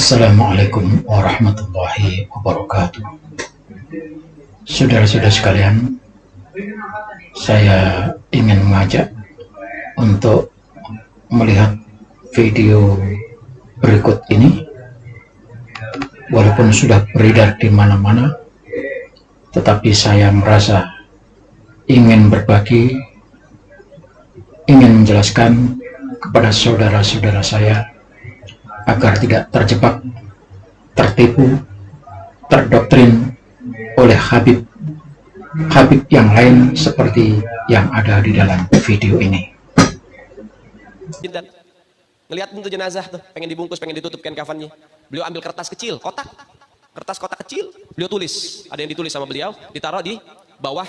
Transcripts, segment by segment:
Assalamualaikum warahmatullahi wabarakatuh. Saudara-saudara sekalian, saya ingin mengajak untuk melihat video berikut ini. Walaupun sudah beredar di mana-mana, tetapi saya merasa ingin berbagi, ingin menjelaskan kepada saudara-saudara saya agar tidak terjebak, tertipu, terdoktrin oleh Habib yang lain seperti yang ada di dalam video ini. Ngelihat bentuk jenazah tuh, pengen dibungkus, pengen ditutupkan kafannya. Beliau ambil kertas kecil, kertas kotak kecil, beliau tulis. Ada yang ditulis sama beliau, ditaruh di bawah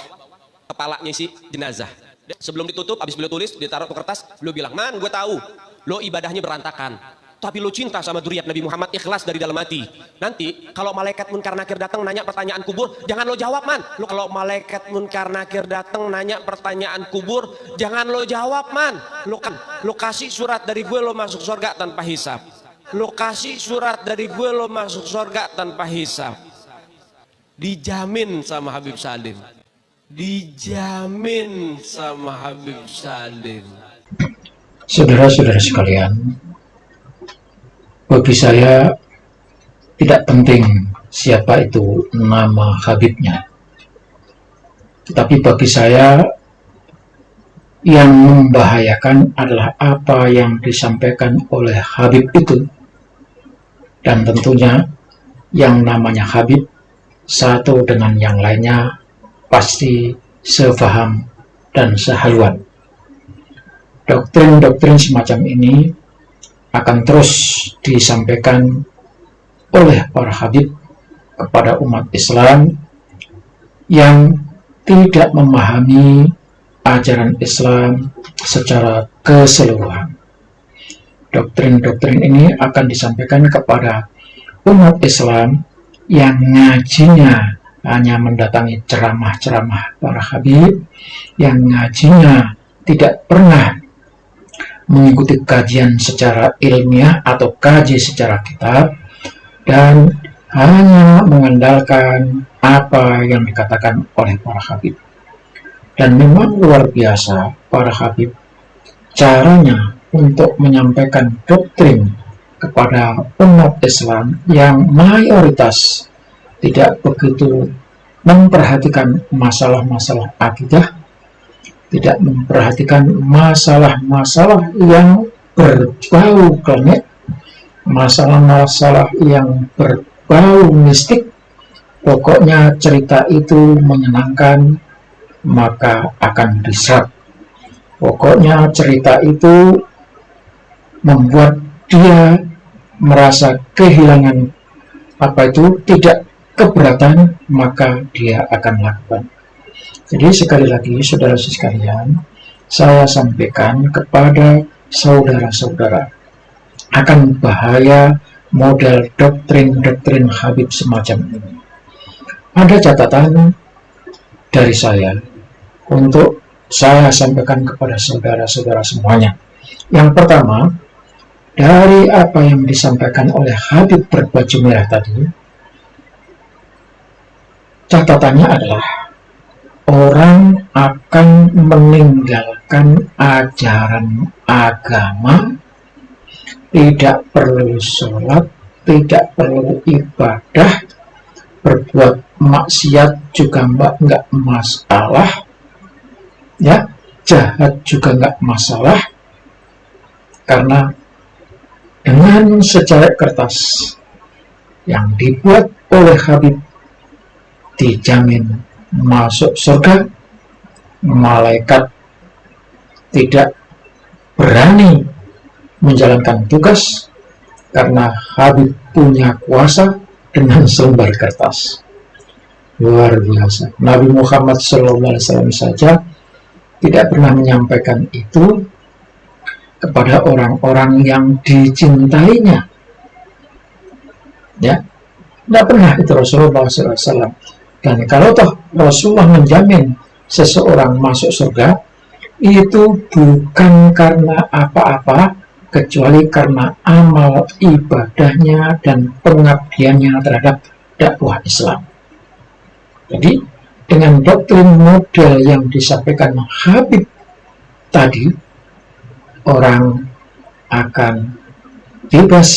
kepalanya si jenazah. Sebelum ditutup, habis beliau tulis, ditaruh ke kertas, beliau bilang, "Man, gue tahu, lo ibadahnya berantakan. Tapi lo cinta sama dzurriyyat Nabi Muhammad, ikhlas dari dalam hati. Nanti kalau malaikat munkar nakir datang nanya pertanyaan kubur, jangan lo jawab, man. Lo kalau malaikat munkar nakir datang nanya pertanyaan kubur, jangan lo jawab, man. Lo kasih surat dari gue, lo masuk surga tanpa hisab. Lo kasih surat dari gue, lo masuk surga tanpa hisab." Dijamin sama Habib Salim. Dijamin sama Habib Salim. Saudara-saudara sekalian, bagi saya tidak penting siapa itu nama Habibnya, tetapi bagi saya yang membahayakan adalah apa yang disampaikan oleh Habib itu. Dan tentunya yang namanya Habib satu dengan yang lainnya pasti sefaham dan sehaluan. Doktrin-doktrin semacam ini akan terus disampaikan oleh para Habib kepada umat Islam yang tidak memahami ajaran Islam secara keseluruhan. Doktrin-doktrin ini akan disampaikan kepada umat Islam yang ngajinya hanya mendatangi ceramah-ceramah para Habib, yang ngajinya tidak pernah mengikuti kajian secara ilmiah atau kaji secara kitab, dan hanya mengandalkan apa yang dikatakan oleh para Habib. Dan memang luar biasa para Habib caranya untuk menyampaikan doktrin kepada umat Islam yang mayoritas tidak begitu memperhatikan masalah-masalah akidah, tidak memperhatikan masalah-masalah yang berbau klinik, masalah-masalah yang berbau mistik. Pokoknya cerita itu menyenangkan, maka akan diserap. Pokoknya cerita itu membuat dia merasa kehilangan tidak keberatan, maka dia akan lakukan. Jadi sekali lagi saudara sekalian, saya sampaikan kepada saudara-saudara akan bahaya model doktrin-doktrin Habib semacam ini. Ada catatan dari saya untuk saya sampaikan kepada saudara-saudara semuanya. Yang pertama, dari apa yang disampaikan oleh Habib berbaju merah tadi, catatannya adalah orang akan meninggalkan ajaran agama, tidak perlu sholat, tidak perlu ibadah, berbuat maksiat juga nggak masalah, ya, jahat juga nggak masalah, karena dengan secarik kertas yang dibuat oleh Habib dijamin masuk surga. Malaikat tidak berani menjalankan tugas karena Habib punya kuasa dengan selembar kertas. Luar biasa. Nabi Muhammad SAW saja tidak pernah menyampaikan itu kepada orang-orang yang dicintainya. Ya, tidak pernah itu Rasulullah SAW. Dan kalau toh Rasulullah menjamin seseorang masuk surga, itu bukan karena apa-apa, kecuali karena amal ibadahnya dan pengabdiannya terhadap dakwah Islam. Jadi dengan doktrin model yang disampaikan Habib tadi, orang akan bebas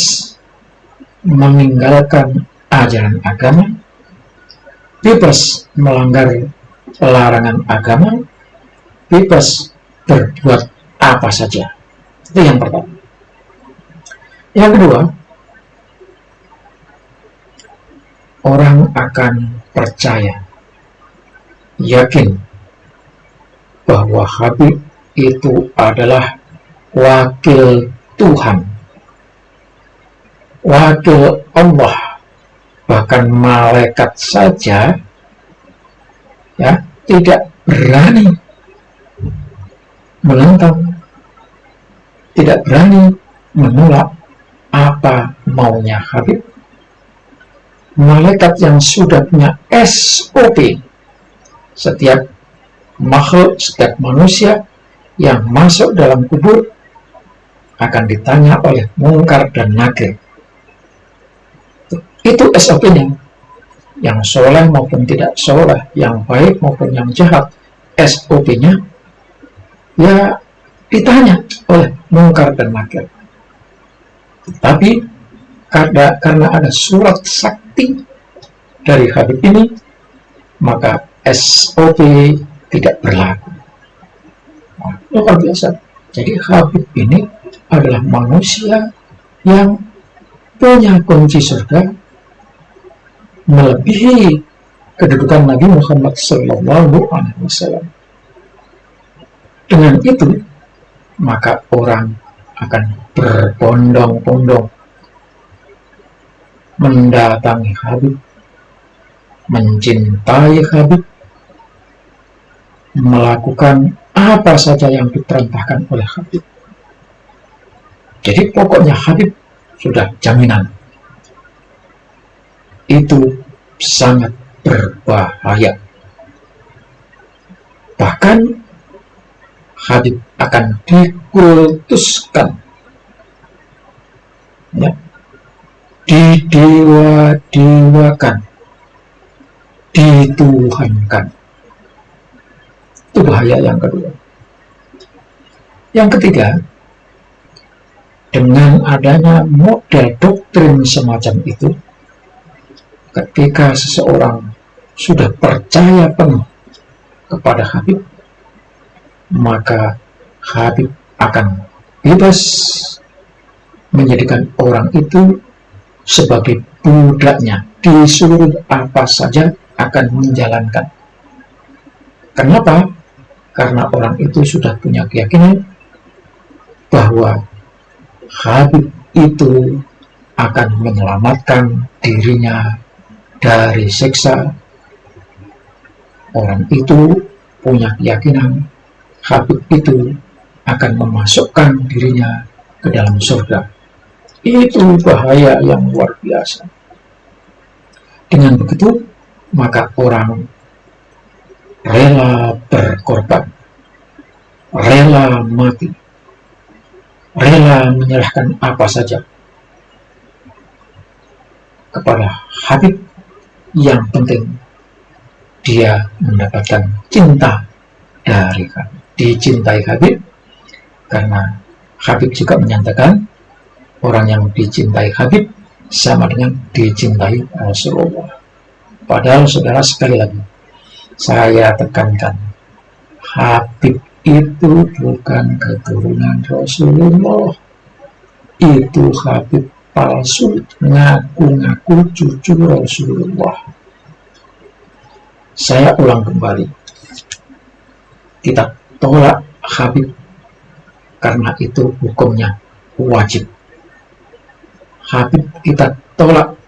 meninggalkan ajaran agama, bebas melanggar larangan agama, bebas berbuat apa saja. Itu yang pertama. Yang kedua, orang akan percaya, yakin bahwa Habib itu adalah wakil Tuhan, wakil Allah, bahkan malaikat saja ya tidak berani menentang, tidak berani menolak apa maunya Habib. Malaikat yang sudah punya SOP, setiap makhluk, setiap manusia yang masuk dalam kubur akan ditanya oleh Mungkar dan Nakir. Itu SOP-nya. Yang soleh maupun tidak soleh, yang baik maupun yang jahat, SOP-nya ya ditanya oleh Mungkar dan Nakir. Tapi karena ada surat sakti dari Habib ini, maka SOP tidak berlaku. Nah, luar biasa. Jadi Habib ini adalah manusia yang punya kunci surga melebihi kedudukan Nabi Muhammad SAW. Dengan itu, maka orang akan berbondong-bondong mendatangi Habib, mencintai Habib, melakukan apa saja yang diperintahkan oleh Habib. Jadi pokoknya Habib sudah jaminan. Itu sangat berbahaya. Bahkan Habib akan dikultuskan, ya, didewa-dewakan, dituhankan. Itu bahaya yang kedua. Yang ketiga, dengan adanya model doktrin semacam itu, ketika seseorang sudah percaya penuh kepada Habib, maka Habib akan bebas menjadikan orang itu sebagai budaknya, disuruh apa saja akan menjalankan. Kenapa? Karena orang itu sudah punya keyakinan bahwa Habib itu akan menyelamatkan dirinya dari siksa. Orang itu punya keyakinan Habib itu akan memasukkan dirinya ke dalam surga. Itu bahaya yang luar biasa. Dengan begitu, maka orang rela berkorban, rela mati, rela menyerahkan apa saja kepada Habib. Yang penting dia mendapatkan cinta dari Habib, dicintai Habib, karena Habib juga menyatakan orang yang dicintai Habib sama dengan dicintai Rasulullah. Padahal saudara, sekali lagi saya tekankan, Habib itu bukan keturunan Rasulullah. Itu Habib palsu, ngaku-ngaku cucu Rasulullah. Saya ulang kembali, kita tolak Habib karena itu hukumnya wajib. Habib kita tolak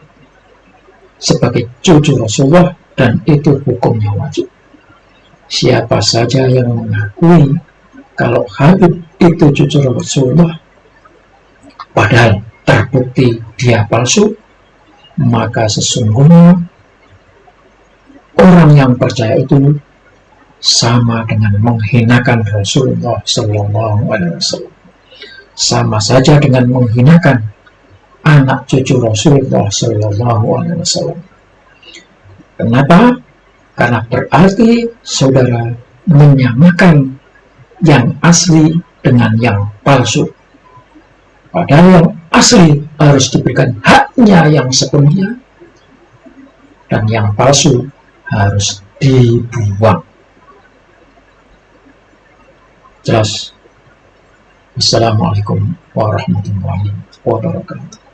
sebagai cucu Rasulullah dan itu hukumnya wajib. Siapa saja yang mengakui kalau Habib itu cucu Rasulullah padahal terbukti dia palsu, maka sesungguhnya orang yang percaya itu sama dengan menghinakan Rasulullah SAW. sama saja dengan menghinakan anak cucu Rasulullah Shallallahu Alaihi Wasallam. Kenapa? Karena berarti saudara menyamakan yang asli dengan yang palsu. Padahal yang asli harus diberikan haknya yang sepenuhnya, dan yang palsu harus dibuang. Jelas? Assalamualaikum warahmatullahi wabarakatuh.